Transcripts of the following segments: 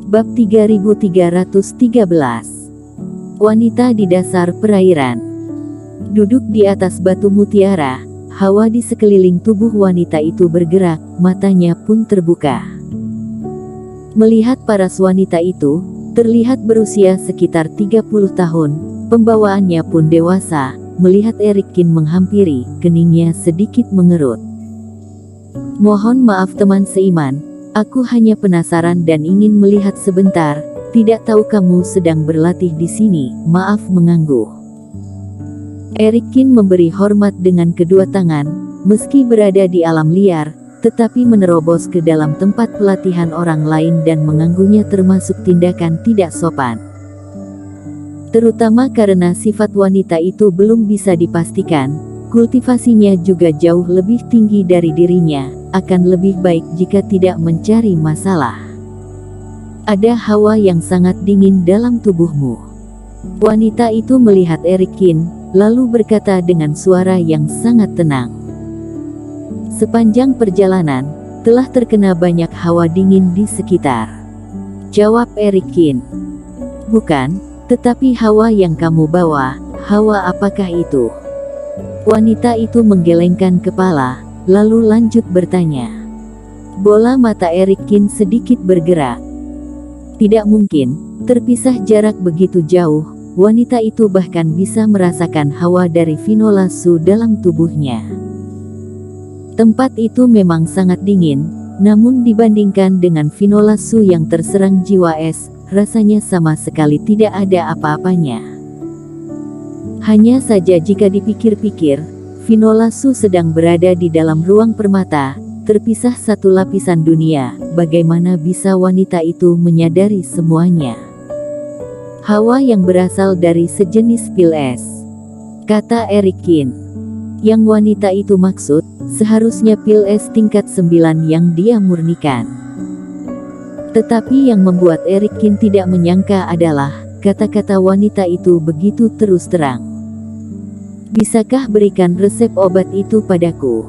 Bab 3313. Wanita di dasar perairan. Duduk di atas batu mutiara, hawa di sekeliling tubuh wanita itu bergerak, matanya pun terbuka. Melihat paras wanita itu, terlihat berusia sekitar 30 tahun, pembawaannya pun dewasa. Melihat Erikin menghampiri, keningnya sedikit mengerut. "Mohon maaf teman seiman, aku hanya penasaran dan ingin melihat sebentar. Tidak tahu kamu sedang berlatih di sini, maaf mengganggu." Erikin memberi hormat dengan kedua tangan, meski berada di alam liar, tetapi menerobos ke dalam tempat pelatihan orang lain dan mengganggunya termasuk tindakan tidak sopan. Terutama karena sifat wanita itu belum bisa dipastikan, kultivasinya juga jauh lebih tinggi dari dirinya, akan lebih baik jika tidak mencari masalah. "Ada hawa yang sangat dingin dalam tubuhmu." Wanita itu melihat Erikin, lalu berkata dengan suara yang sangat tenang. "Sepanjang perjalanan, telah terkena banyak hawa dingin di sekitar," jawab Erikin. "Bukan, tetapi hawa yang kamu bawa, hawa apakah itu?" Wanita itu menggelengkan kepala, lalu lanjut bertanya. Bola mata Erikin sedikit bergerak. Tidak mungkin, terpisah jarak begitu jauh, wanita itu bahkan bisa merasakan hawa dari Finola Su dalam tubuhnya. Tempat itu memang sangat dingin, namun dibandingkan dengan Finola Su yang terserang jiwa es, rasanya sama sekali tidak ada apa-apanya. Hanya saja jika dipikir-pikir, Finola Su sedang berada di dalam ruang permata, terpisah satu lapisan dunia. Bagaimana bisa wanita itu menyadari semuanya? "Hawa yang berasal dari sejenis pil es," kata Erikin. Yang wanita itu maksud, seharusnya pil es tingkat 9 yang dia murnikan. Tetapi yang membuat Erikin tidak menyangka adalah, kata-kata wanita itu begitu terus terang. "Bisakah berikan resep obat itu padaku?"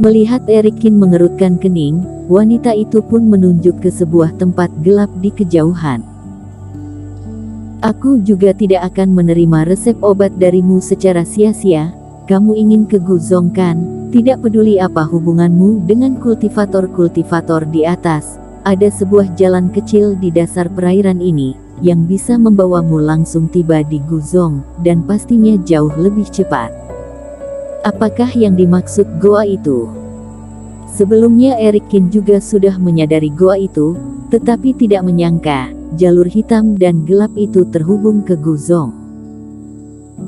Melihat Erikin mengerutkan kening, wanita itu pun menunjuk ke sebuah tempat gelap di kejauhan. "Aku juga tidak akan menerima resep obat darimu secara sia-sia. Kamu ingin ke Guzong kan? Tidak peduli apa hubunganmu dengan kultivator-kultivator di atas. Ada sebuah jalan kecil di dasar perairan ini, yang bisa membawamu langsung tiba di Guzong, dan pastinya jauh lebih cepat." Apakah yang dimaksud goa itu? Sebelumnya Erikin juga sudah menyadari goa itu, tetapi tidak menyangka, jalur hitam dan gelap itu terhubung ke Guzong.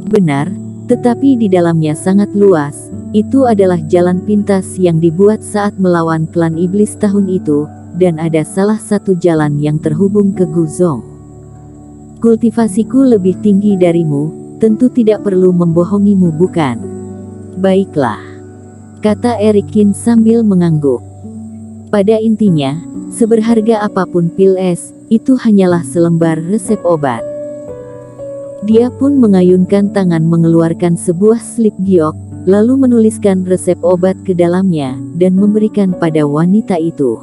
Benar, tetapi di dalamnya sangat luas. Itu adalah jalan pintas yang dibuat saat melawan klan iblis tahun itu, dan ada salah satu jalan yang terhubung ke Guzong. "Kultivasiku lebih tinggi darimu, tentu tidak perlu membohongimu bukan?" "Baiklah," kata Erikin sambil mengangguk. Pada intinya, seberharga apapun pil es, itu hanyalah selembar resep obat. Dia pun mengayunkan tangan mengeluarkan sebuah slip giok, lalu menuliskan resep obat ke dalamnya, dan memberikan pada wanita itu.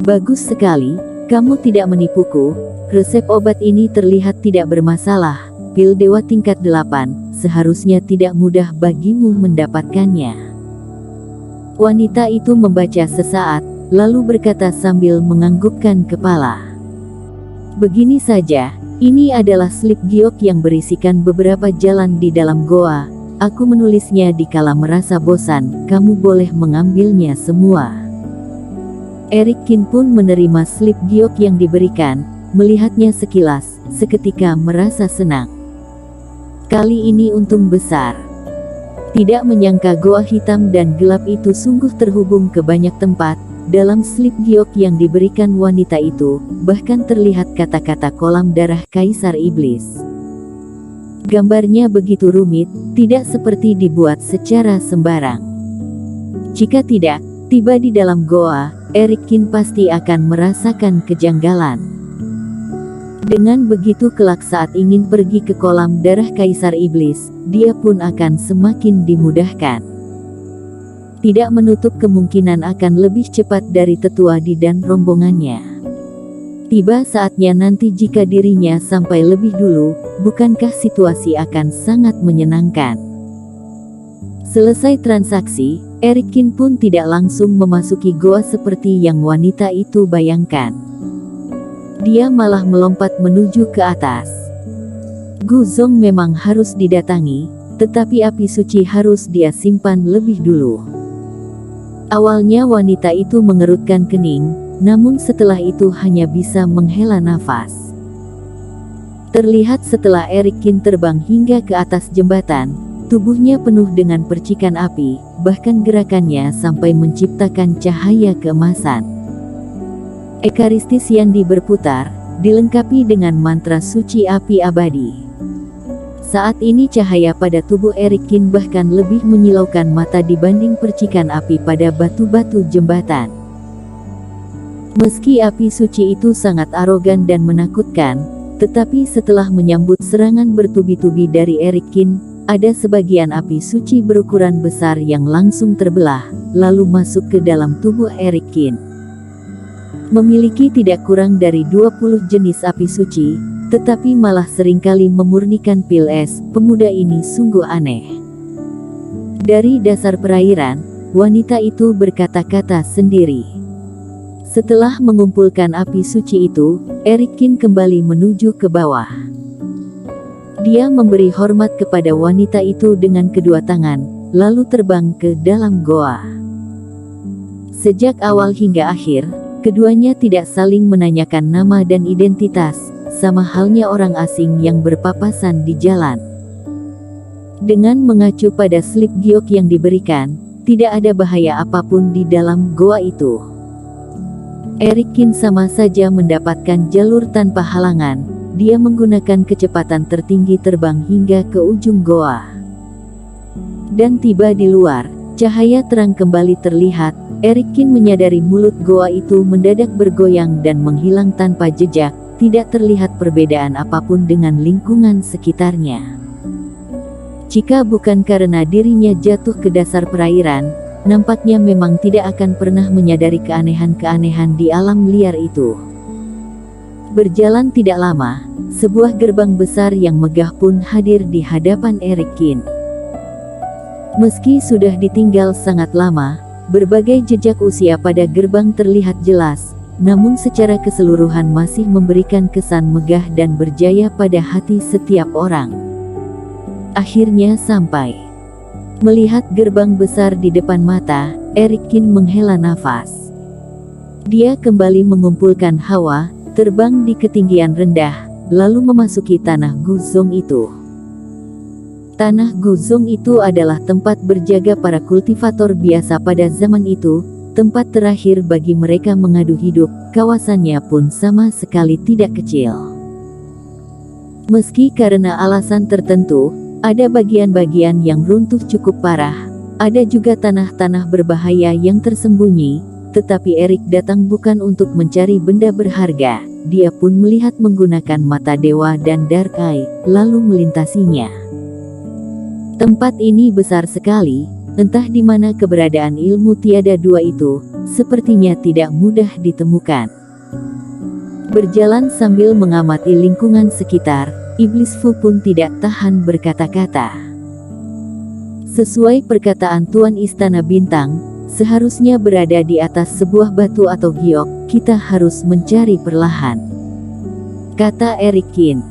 "Bagus sekali, kamu tidak menipuku. Resep obat ini terlihat tidak bermasalah. Pil dewa tingkat 8, seharusnya tidak mudah bagimu mendapatkannya." Wanita itu membaca sesaat, lalu berkata sambil menganggukkan kepala. "Begini saja, ini adalah slip giok yang berisikan beberapa jalan di dalam goa. Aku menulisnya dikala merasa bosan, kamu boleh mengambilnya semua." Erikin pun menerima slip giok yang diberikan, melihatnya sekilas, seketika merasa senang. Kali ini untung besar. Tidak menyangka goa hitam dan gelap itu sungguh terhubung ke banyak tempat. Dalam slip giok yang diberikan wanita itu, bahkan terlihat kata-kata kolam darah Kaisar Iblis. Gambarnya begitu rumit, tidak seperti dibuat secara sembarang. Jika tidak, tiba di dalam goa, Erikin pasti akan merasakan kejanggalan. Dengan begitu kelak saat ingin pergi ke kolam darah Kaisar Iblis, dia pun akan semakin dimudahkan. Tidak menutup kemungkinan akan lebih cepat dari Tetua Di dan rombongannya. Tiba saatnya nanti jika dirinya sampai lebih dulu, bukankah situasi akan sangat menyenangkan? Selesai transaksi, Erikin pun tidak langsung memasuki goa seperti yang wanita itu bayangkan. Dia malah melompat menuju ke atas. Guzong memang harus didatangi, tetapi api suci harus dia simpan lebih dulu. Awalnya wanita itu mengerutkan kening, namun setelah itu hanya bisa menghela nafas. Terlihat setelah Erikin terbang hingga ke atas jembatan, tubuhnya penuh dengan percikan api, bahkan gerakannya sampai menciptakan cahaya keemasan. Ekaristis Yandi berputar, dilengkapi dengan mantra suci api abadi. Saat ini cahaya pada tubuh Erikin bahkan lebih menyilaukan mata dibanding percikan api pada batu-batu jembatan. Meski api suci itu sangat arogan dan menakutkan, tetapi setelah menyambut serangan bertubi-tubi dari Erikin, ada sebagian api suci berukuran besar yang langsung terbelah, lalu masuk ke dalam tubuh Erikin. Memiliki tidak kurang dari 20 jenis api suci, tetapi malah seringkali memurnikan pil es, pemuda ini sungguh aneh. Dari dasar perairan, wanita itu berkata-kata sendiri. Setelah mengumpulkan api suci itu, Erikin kembali menuju ke bawah. Dia memberi hormat kepada wanita itu dengan kedua tangan, lalu terbang ke dalam goa. Sejak awal hingga akhir, keduanya tidak saling menanyakan nama dan identitas, sama halnya orang asing yang berpapasan di jalan. Dengan mengacu pada slip giok yang diberikan, tidak ada bahaya apapun di dalam goa itu. Erikin sama saja mendapatkan jalur tanpa halangan. Dia menggunakan kecepatan tertinggi terbang hingga ke ujung goa. Dan tiba di luar, cahaya terang kembali terlihat. Erikin menyadari mulut goa itu mendadak bergoyang dan menghilang tanpa jejak. Tidak terlihat perbedaan apapun dengan lingkungan sekitarnya. Jika bukan karena dirinya jatuh ke dasar perairan, nampaknya memang tidak akan pernah menyadari keanehan-keanehan di alam liar itu. Berjalan tidak lama, sebuah gerbang besar yang megah pun hadir di hadapan Erikin. Meski sudah ditinggal sangat lama, berbagai jejak usia pada gerbang terlihat jelas, namun secara keseluruhan masih memberikan kesan megah dan berjaya pada hati setiap orang. Akhirnya sampai. Melihat gerbang besar di depan mata, Erikin menghela nafas. Dia kembali mengumpulkan hawa, terbang di ketinggian rendah, lalu memasuki tanah Guzong itu. Tanah Guzong itu adalah tempat berjaga para kultivator biasa pada zaman itu, tempat terakhir bagi mereka mengadu hidup. Kawasannya pun sama sekali tidak kecil. Meski karena alasan tertentu, ada bagian-bagian yang runtuh cukup parah, ada juga tanah-tanah berbahaya yang tersembunyi, tetapi Erik datang bukan untuk mencari benda berharga, dia pun melihat menggunakan mata dewa dan dark eye, lalu melintasinya. Tempat ini besar sekali, entah di mana keberadaan ilmu tiada dua itu, sepertinya tidak mudah ditemukan. Berjalan sambil mengamati lingkungan sekitar, Iblis Fu pun tidak tahan berkata-kata. Sesuai perkataan Tuan Istana Bintang, seharusnya berada di atas sebuah batu atau giok, kita harus mencari perlahan, kata Erikin.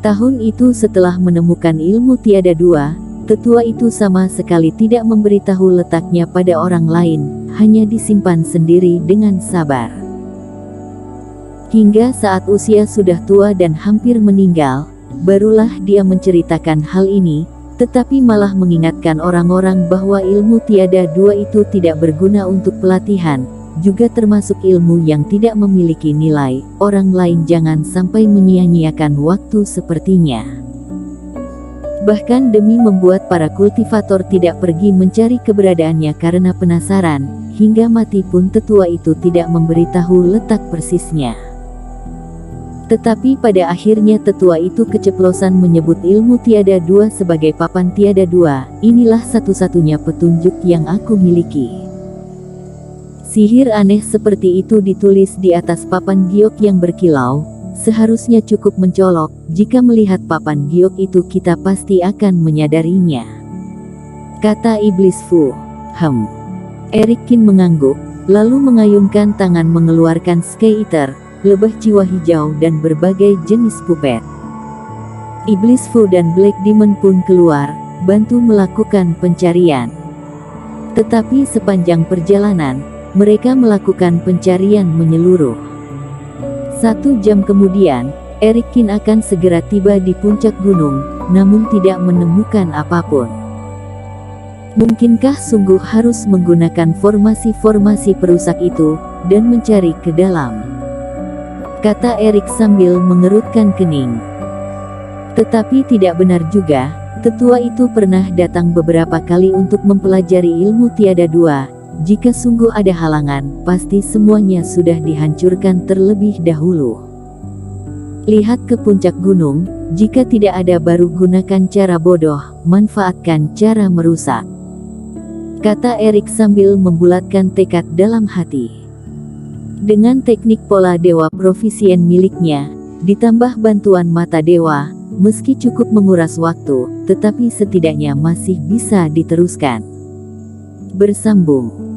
Tahun itu setelah menemukan ilmu tiada dua, tetua itu sama sekali tidak memberitahu letaknya pada orang lain, hanya disimpan sendiri dengan sabar. Hingga saat usia sudah tua dan hampir meninggal, barulah dia menceritakan hal ini, tetapi malah mengingatkan orang-orang bahwa ilmu tiada dua itu tidak berguna untuk pelatihan, juga termasuk ilmu yang tidak memiliki nilai. Orang lain jangan sampai menyia-nyiakan waktu sepertinya. Bahkan demi membuat para kultivator tidak pergi mencari keberadaannya karena penasaran, hingga mati pun tetua itu tidak memberitahu letak persisnya. Tetapi pada akhirnya tetua itu keceplosan menyebut ilmu tiada dua sebagai papan tiada dua. Inilah satu-satunya petunjuk yang aku miliki. Sihir aneh seperti itu ditulis di atas papan giok yang berkilau, seharusnya cukup mencolok. Jika melihat papan giok itu kita pasti akan menyadarinya, kata Iblis Fu. Eric Kin mengangguk, lalu mengayunkan tangan mengeluarkan Sky Eater, lebah jiwa hijau dan berbagai jenis pupet. Iblis Fu dan Black Demon pun keluar, bantu melakukan pencarian. Tetapi sepanjang perjalanan, mereka melakukan pencarian menyeluruh. 1 jam kemudian, Eric Kin akan segera tiba di puncak gunung, namun tidak menemukan apapun. Mungkinkah sungguh harus menggunakan formasi-formasi perusak itu, dan mencari ke dalam? Kata Eric sambil mengerutkan kening. Tetapi tidak benar juga, tetua itu pernah datang beberapa kali untuk mempelajari ilmu tiada dua. Jika sungguh ada halangan, pasti semuanya sudah dihancurkan terlebih dahulu. Lihat ke puncak gunung, jika tidak ada baru gunakan cara bodoh, manfaatkan cara merusak. Kata Eric sambil membulatkan tekad dalam hati. Dengan teknik pola dewa profisien miliknya, ditambah bantuan mata dewa, meski cukup menguras waktu, tetapi setidaknya masih bisa diteruskan. Bersambung.